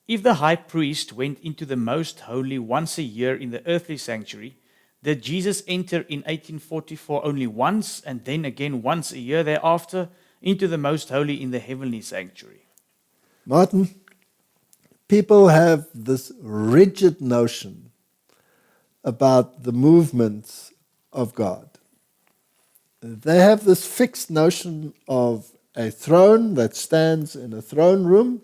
If the high priest went into the most holy once a year in the earthly sanctuary, did Jesus enter in 1844 only once and then again once a year thereafter into the most holy in the heavenly sanctuary? Martin, people have this rigid notion about the movements of God. They have this fixed notion of a throne that stands in a throne room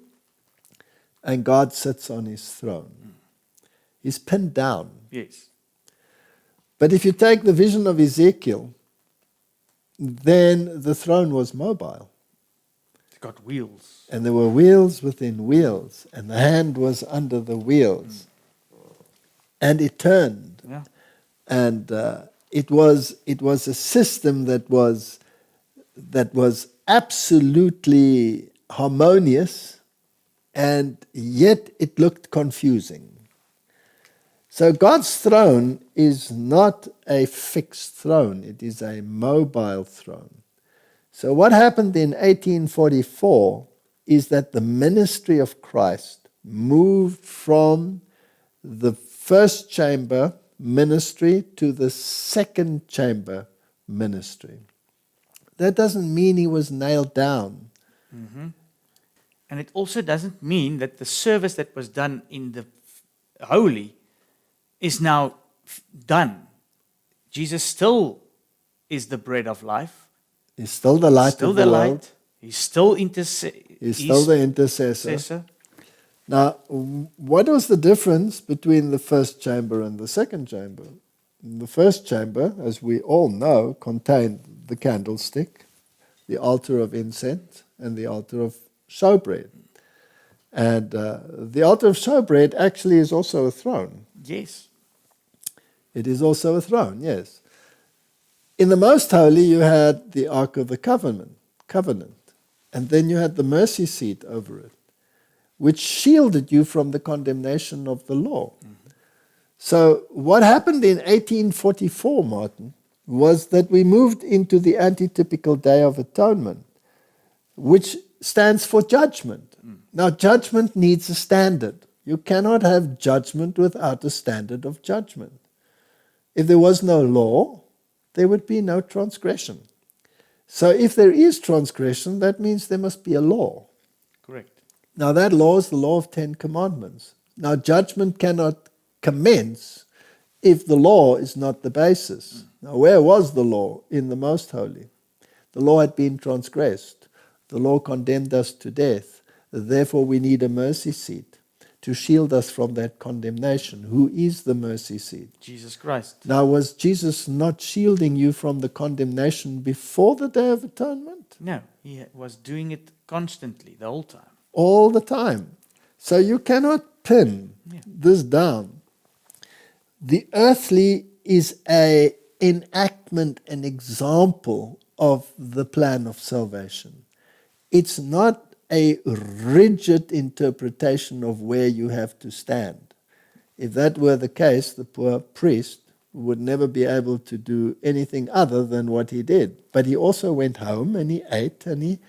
and God sits on his throne. He's pinned down. Yes. But if you take the vision of Ezekiel, then the throne was mobile. It's got wheels. And there were wheels within wheels, and the hand was under the wheels. And it turned. Yeah. And it was a system that was absolutely harmonious, and yet it looked confusing. So God's throne is not a fixed throne, it is a mobile throne. So what happened in 1844 is that the ministry of Christ moved from the first chamber ministry to the second chamber ministry. That doesn't mean he was nailed down. Mm-hmm. And it also doesn't mean that the service that was done in the holy is now done. Jesus still is the bread of life. He's still the light Still of the the light. world. He's still He's still the intercessor. intercessor. Now, what was the difference between the first chamber and the second chamber? The first chamber, as we all know, contained the candlestick, the altar of incense, and the altar of showbread. And the altar of showbread actually is also a throne. Yes. It is also a throne, yes. In the Most Holy, you had the Ark of the Covenant, and then you had the mercy seat over it, which shielded you from the condemnation of the law. Mm-hmm. So what happened in 1844, Martin, was that we moved into the antitypical Day of Atonement, which stands for judgment. Mm. Now, judgment needs a standard. You cannot have judgment without a standard of judgment. If there was no law, there would be no transgression. So if there is transgression, that means there must be a law. Correct. Now that law is the law of 10 commandments. Now judgment cannot commence if the law is not the basis. Now where was the law? In the Most Holy. The law had been transgressed. The law condemned us to death. Therefore we need a mercy seat to shield us from that condemnation. Who is the mercy seat? Jesus Christ. Now was Jesus not shielding you from the condemnation before the Day of Atonement? No, he was doing it constantly, the whole time. All the time. So you cannot pin this down. The earthly is an enactment, an example of the plan of salvation. It's not a rigid interpretation of where you have to stand. If that were the case, the poor priest would never be able to do anything other than what he did. But he also went home and he ate and he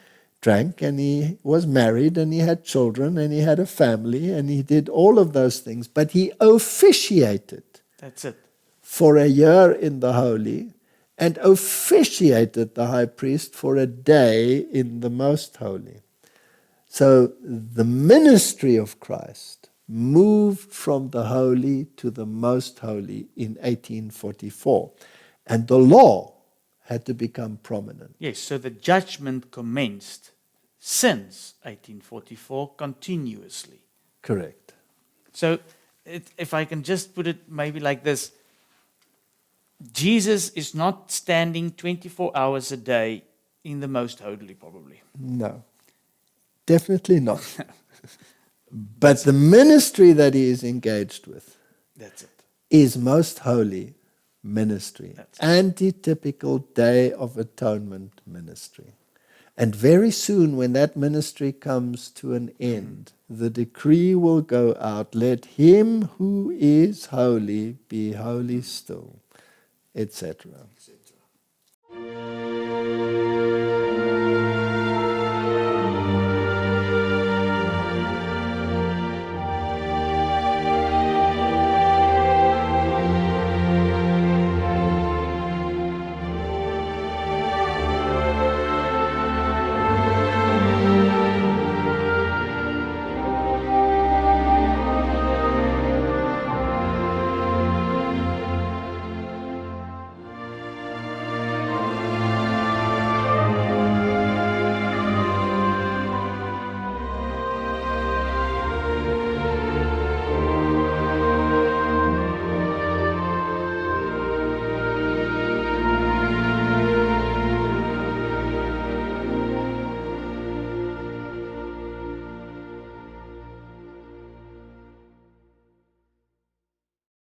drank and he was married and he had children and he had a family and he did all of those things. But he officiated. That's it. For a year in the holy and officiated the high priest for a day in the most holy. So the ministry of Christ moved from the holy to the most holy in 1844. And the law had to become prominent. Yes, so the judgment commenced since 1844 continuously. Correct. So if I can just put it maybe like this, Jesus is not standing 24 hours a day in the most holy, probably. No, definitely not. But the ministry that he is engaged with, that's it, is most holy ministry, that's antitypical Day of Atonement ministry. And very soon when that ministry comes to an end, the decree will go out, let him who is holy be holy still, etc.